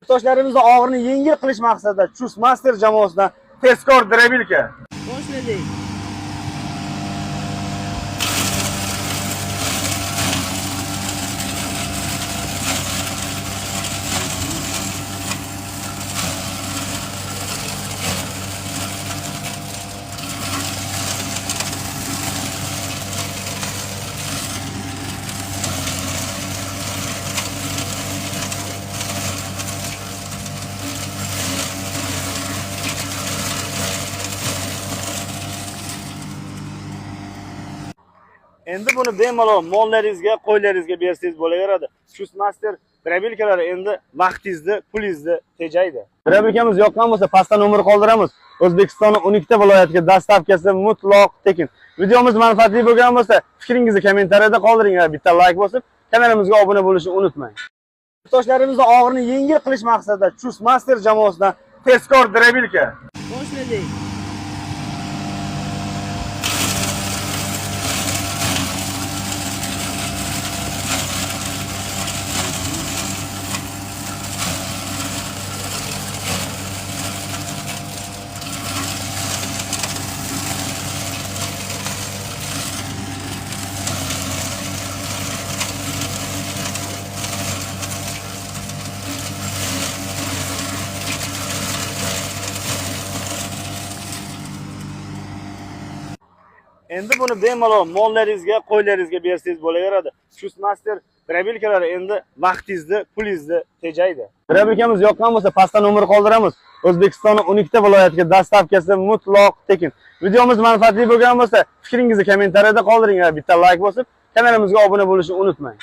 Yurtdoshlarimizni og'irni yengil qilish maqsadida Chus Master jamoasidan tezkor drabilka. Boshladik. Endi buni bemalol mollaringizga, qo'ylaringizga bersangiz bo'laveradi. Chus Master drabilkalari endi vaqtingizni, pulingizni tejaydi. Drabilkamiz yoqqan bo'lsa, pastda nomer qoldiramiz. O'zbekistonning 12 ta viloyatiga dastavkasi mutlaq tekin. Videomiz manfaatli bo'lgan bo'lsa, fikringizni kommentariyada qoldiring va bitta like bosib, kanalimizga obuna bo'lishni unutmang. Yurtdoshlarimizni og'irni yengil qilish maqsadida Chus Master jamoasidan tezkor drabilka. Boshladik. Endi buni bemalol mollaringizga, qo'ylaringizga bersangiz bo'laveradi. Chus Master drabilkalari endi vaqtingizni, pulingizni tejaydi. Drabilkamiz yoqqan bo'lsa, pastda nomer qoldiramiz. O'zbekistonning 12 ta viloyatiga dastavkasi mutlaq tekin. Videomiz manfaatli bo'lgan bo'lsa, fikringizni kommentariyada qoldiring va bitta like bosib, kanalimizga obuna bo'lishni unutmang.